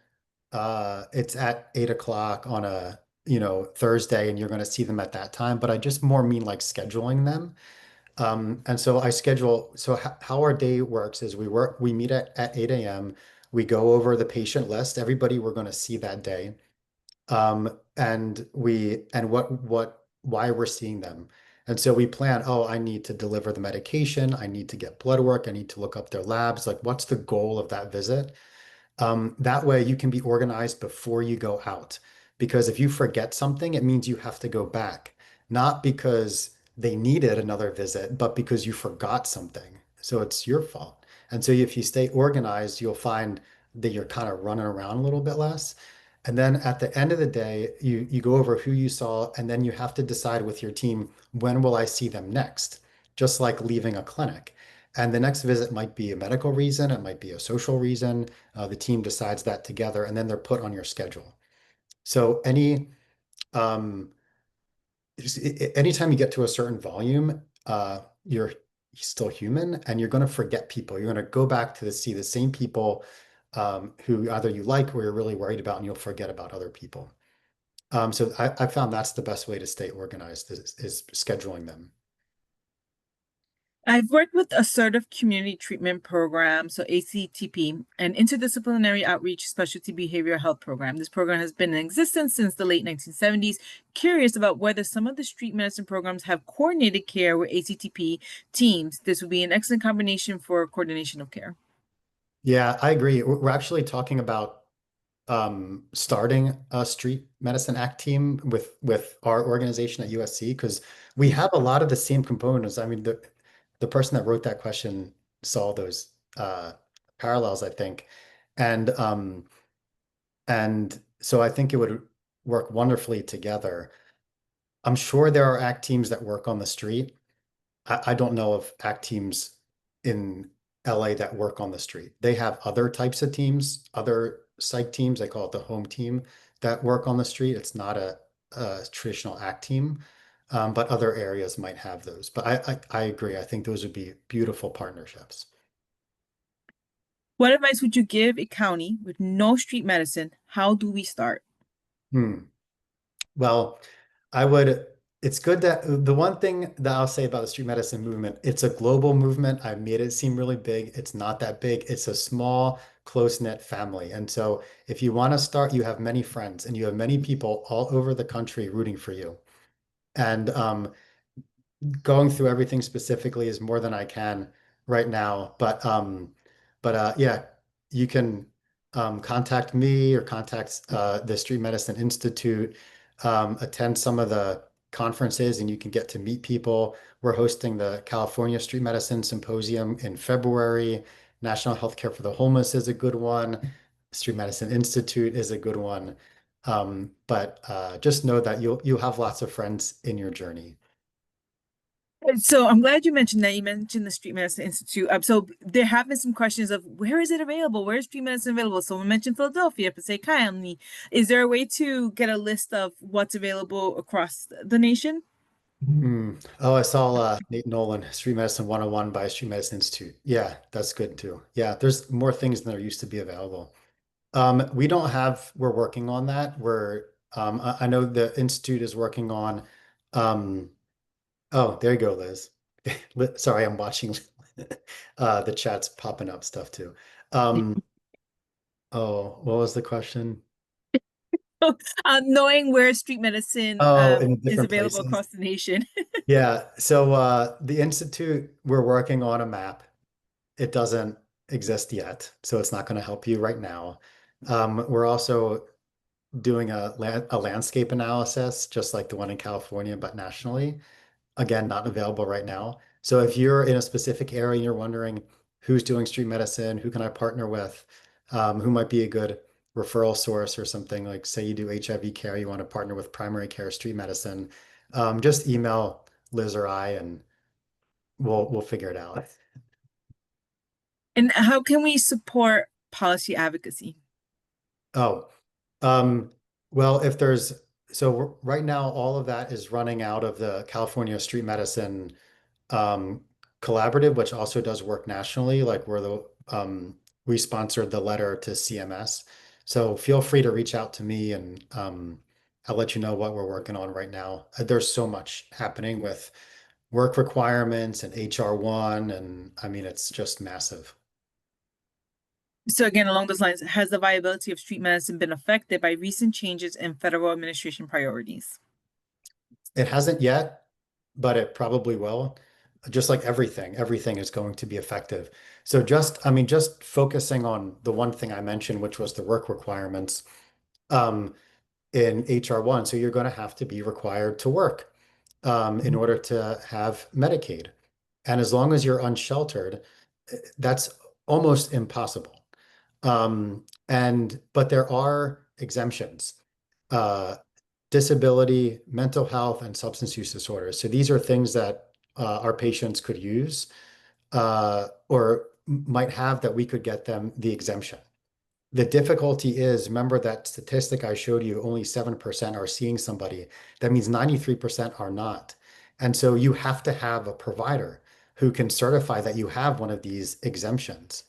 it's at 8 o'clock on a Thursday and you're going to see them at that time, but I just more mean like scheduling them. And so I schedule, so how our day works is we meet at 8 a.m. We go over the patient list, everybody we're going to see that day. And why we're seeing them. And so we plan, oh, I need to deliver the medication. I need to get blood work. I need to look up their labs. Like, what's the goal of that visit? That way you can be organized before you go out. Because if you forget something, it means you have to go back, not because they needed another visit, but because you forgot something. So it's your fault. And so if you stay organized, you'll find that you're kind of running around a little bit less. And then at the end of the day, you go over who you saw, and then you have to decide with your team, when will I see them next? just like leaving a clinic. And the next visit might be a medical reason, it might be a social reason. The team decides that together, and then they're put on your schedule. So um, anytime you get to a certain volume, you're still human, and you're going to forget people. You're going to go back to see the same people who either you like or you're really worried about, and you'll forget about other people. So I found that's the best way to stay organized is scheduling them. I've worked with Assertive Community Treatment Program, so ACTP, an interdisciplinary outreach specialty behavioral health program. This program has been in existence since the late 1970s. Curious about whether some of the street medicine programs have coordinated care with ACTP teams. This would be an excellent combination for coordination of care. Yeah, I agree. We're actually talking about starting a street medicine act team with our organization at USC because we have a lot of the same components. I mean, the person that wrote that question saw those parallels, I think, and so I think it would work wonderfully together. I'm sure there are act teams that work on the street. I don't know of act teams in LA that work on the street. They have other types of teams, other psych teams, they call it the home team, that work on the street. It's not a traditional act team, but other areas might have those. But I agree. I think those would be beautiful partnerships. What advice would you give a county with no street medicine? How do we start? Hmm. Well, I would, it's good that the one thing that I'll say about the street medicine movement, it's a global movement. I made it seem really big. It's not that big. It's a small, close-knit family. And so if you want to start, you have many friends and you have many people all over the country rooting for you. And going through everything specifically is more than I can right now. But yeah, you can contact me or contact the Street Medicine Institute, attend some of the conferences, and you can get to meet people. We're hosting the California Street Medicine Symposium in February. National Healthcare for the Homeless is a good one. Street Medicine Institute is a good one. But just know that you'll have lots of friends in your journey. So I'm glad you mentioned that. You mentioned the Street Medicine Institute. So there have been some questions of where is it available? Where is street medicine available? Someone mentioned Philadelphia, Passaic County. Is there a way to get a list of what's available across the nation? Oh, I saw Nate Nolan, Street Medicine 101 by Street Medicine Institute. Yeah, that's good too. Yeah, there's more things than there used to be available. We don't have, we're working on that. I know the Institute is working on, um, oh, there you go, Liz. Sorry, I'm watching the chat's popping up stuff too. Um, oh, what was the question? Knowing where street medicine Oh, in is different available places. across the nation. Yeah, so the Institute, we're working on a map. It doesn't exist yet, so it's not going to help you right now. We're also doing a landscape analysis, just like the one in California, but nationally. Again, not available right now. So if you're in a specific area and you're wondering who's doing street medicine, who can I partner with, who might be a good referral source or something, like say you do HIV care, you want to partner with primary care street medicine, just email Liz or I and we'll figure it out. And how can we support policy advocacy? Oh, Um, well, if there's so right now, all of that is running out of the California Street Medicine um, Collaborative, which also does work nationally. Like we sponsored the letter to CMS. So feel free to reach out to me and I'll let you know what we're working on right now. There's so much happening with work requirements and HR1, and I mean, it's just massive. So again, along those lines, has the viability of street medicine been affected by recent changes in federal administration priorities? It hasn't yet, but it probably will. Just like everything is going to be effective. So I mean, just focusing on the one thing I mentioned, which was the work requirements um, in HR1. So you're going to have to be required to work in order to have Medicaid. And as long as you're unsheltered, that's almost impossible. But there are exemptions. Uh, Disability, mental health, and substance use disorders. So these are things that our patients could use or might have that we could get them the exemption. The difficulty is, remember that statistic I showed you, only 7% are seeing somebody. That means 93% are not. And so you have to have a provider who can certify that you have one of these exemptions,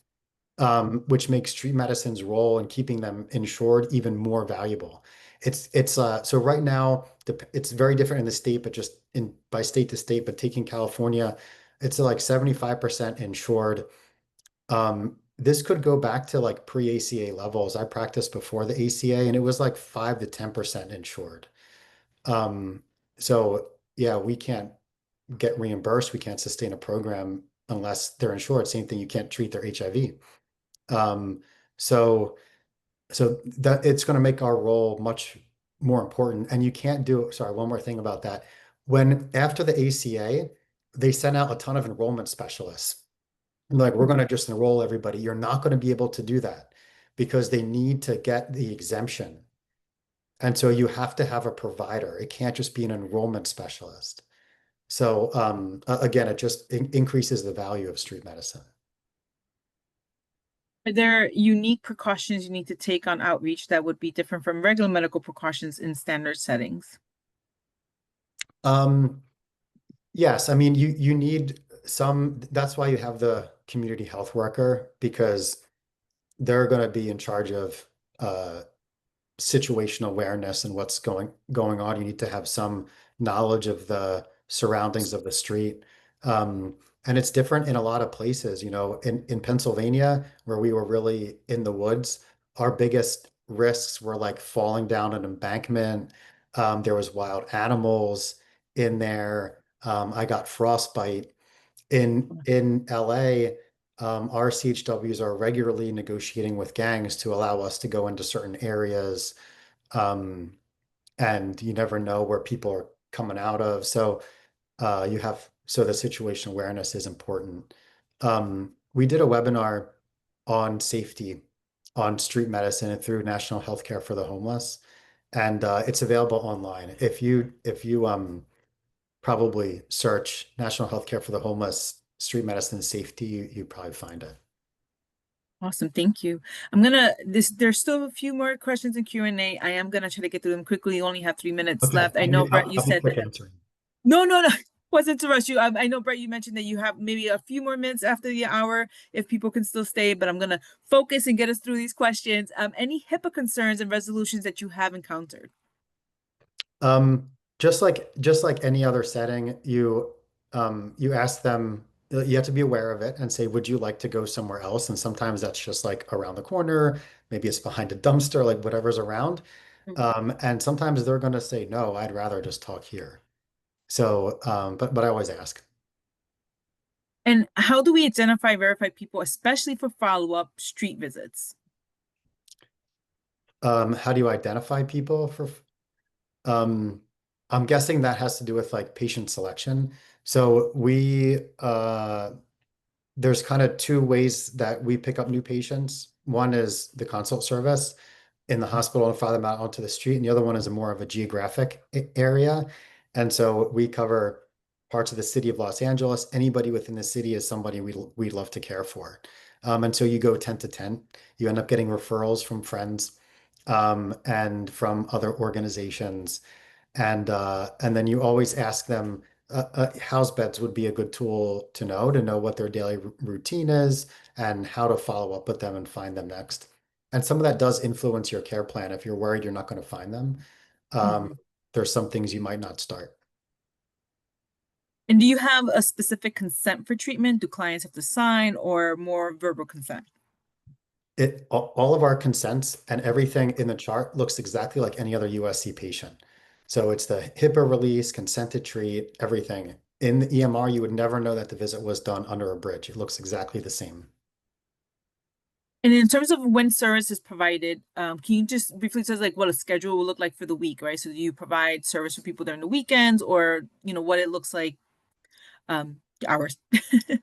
which makes street medicine's role in keeping them insured even more valuable. So right now it's very different in the state, but just in by state to state, but taking California, it's like 75% insured. This could go back to like pre-ACA levels. I practiced before the ACA and it was like 5 to 10% insured. Um, so yeah, we can't get reimbursed. We can't sustain a program unless they're insured. Same thing, you can't treat their HIV. Um, so so that it's going to make our role much more important. And you can't do, sorry, one more thing about that. When after the ACA, they sent out a ton of enrollment specialists. Like, we're going to just enroll everybody. You're not going to be able to do that because they need to get the exemption. And so you have to have a provider. It can't just be an enrollment specialist. So again, it just increases the value of street medicine. Are there unique precautions you need to take on outreach that would be different from regular medical precautions in standard settings? Um, yes, I mean you need some. That's why you have the community health worker because they're going to be in charge of uh, situational awareness and what's going on. You need to have some knowledge of the surroundings of the street. And it's different in a lot of places. In Pennsylvania, where we were really in the woods, our biggest risks were like falling down an embankment. There was wild animals in there. I got frostbite. In LA, our CHWs are regularly negotiating with gangs to allow us to go into certain areas, um, and you never know where people are coming out of. So the situation awareness is important. We did a webinar on safety on street medicine and through National Healthcare for the Homeless, and it's available online. If you probably search National Healthcare for the Homeless Street Medicine Safety, you probably find it. Awesome, thank you. There's still a few more questions in Q&A. I am gonna try to get through them quickly. You only have 3 minutes Okay, left. I know, Brett, you I'll be said quick that. answering. No, no, no. Wasn't to rush you. I know, Brett, you mentioned that you have maybe a few more minutes after the hour if people can still stay, but I'm gonna focus and get us through these questions. Any HIPAA concerns and resolutions that you have encountered? Just like any other setting, you ask them, you have to be aware of it and say, would you like to go somewhere else? And sometimes that's just like around the corner, maybe it's behind a dumpster, like whatever's around. And sometimes they're going to say, no, I'd rather just talk here. So, but I always ask. And how do we identify, verify people, especially for follow-up street visits? How do you identify people for, um, I'm guessing that has to do with like patient selection. So there's kind of two ways that we pick up new patients. One is the consult service in the hospital and fly them out onto the street, and the other one is more of a geographic area. And so we cover parts of the city of Los Angeles. Anybody within the city is somebody we'd love to care for. And so you go 10 to 10. You end up getting referrals from friends, and from other organizations. And then you always ask them, house beds would be a good tool to know what their daily routine is and how to follow up with them and find them next. And some of that does influence your care plan. If you're worried you're not going to find them, um, Mhm. there's some things you might not start. And do you have a specific consent for treatment? Do clients have to sign or more verbal consent? All of our consents and everything in the chart looks exactly like any other USC patient. So it's the HIPAA release, consent to treat, everything. In the EMR, you would never know that the visit was done under a bridge. It looks exactly the same. And in terms of when service is provided, can you just briefly tell us like what a schedule will look like for the week, right? So do you provide service for people during the weekends or, what it looks like, hours?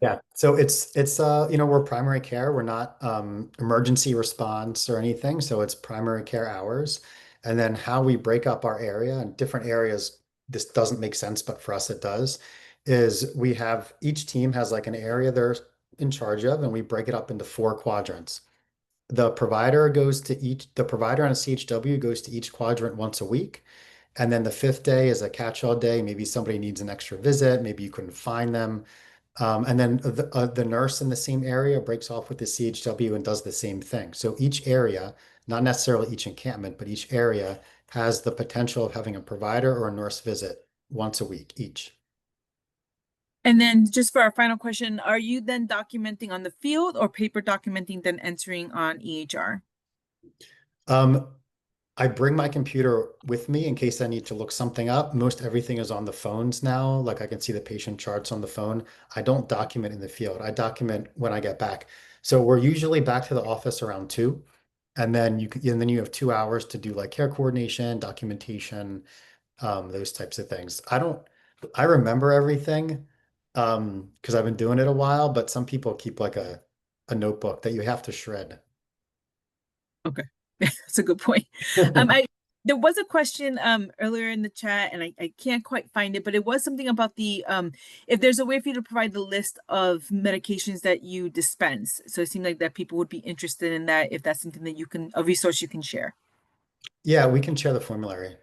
Yeah. So we're primary care. We're not emergency response or anything. So it's primary care hours. And then how we break up our area and different areas, this doesn't make sense, but for us it does. is we have each team has like an area they're in charge of, and we break it up into four quadrants. The provider on a CHW goes to each quadrant once a week. And then the fifth day is a catch-all day. Maybe somebody needs an extra visit. Maybe you couldn't find them. And then the nurse in the same area breaks off with the CHW and does the same thing. So each area, not necessarily each encampment, but each area has the potential of having a provider or a nurse visit once a week each. And then just for our final question, are you then documenting on the field or paper documenting then entering on EHR? Um, I bring my computer with me in case I need to look something up. Most everything is on the phones now. Like I can see the patient charts on the phone. I don't document in the field. I document when I get back. So we're usually back to the office around 2, and then you have 2 hours to do like care coordination, documentation, those types of things. I remember everything because I've been doing it a while, but some people keep like a notebook that you have to shred. Okay, that's a good point. I There was a question earlier in the chat, and I can't quite find it, but it was something about the if there's a way for you to provide the list of medications that you dispense. So it seemed like that people would be interested in that if that's something that a resource you can share. Yeah, we can share the formulary.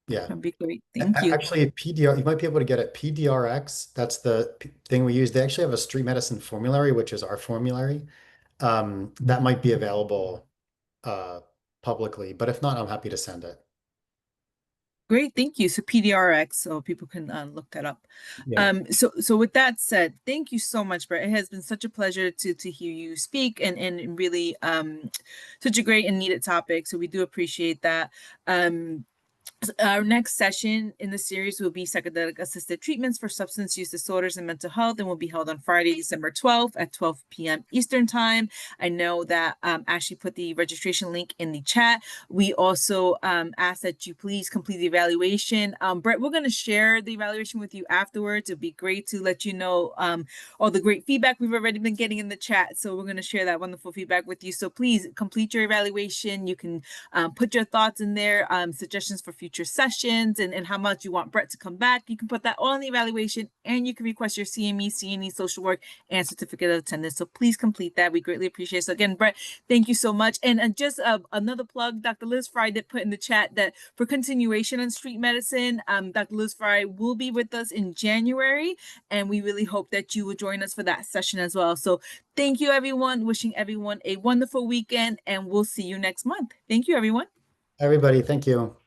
Yeah. That'd be great. Thank you. Actually, PDR, you might be able to get it. PDRX, that's the thing we use. They actually have a street medicine formulary, which is our formulary. That might be available publicly, but if not, I'm happy to send it. Great, thank you. So PDRX, so people can look that up. Yeah. So with that said, thank you so much, Brett. It has been such a pleasure to hear you speak and really such a great and needed topic. So we do appreciate that. Our next session in the series will be psychedelic assisted treatments for substance use disorders and mental health, and will be held on Friday, December 12th at 12 p.m. Eastern time. I know that Ashley put the registration link in the chat. We also ask that you please complete the evaluation. Brett, we're going to share the evaluation with you afterwards. It'd be great to let you know all the great feedback we've already been getting in the chat. So we're going to share that wonderful feedback with you. So please complete your evaluation. You can put your thoughts in there, suggestions for future sessions, and how much you want Brett to come back. You can put that all in the evaluation, and you can request your CME, CNE, social work, and certificate of attendance. So please complete that. We greatly appreciate it. So again, Brett, thank you so much. And just another plug, Dr. Liz Fry did put in the chat that for continuation on street medicine, Dr. Liz Fry will be with us in January, and we really hope that you will join us for that session as well. So thank you, everyone. Wishing everyone a wonderful weekend, and we'll see you next month. Thank you, everyone. Everybody, thank you.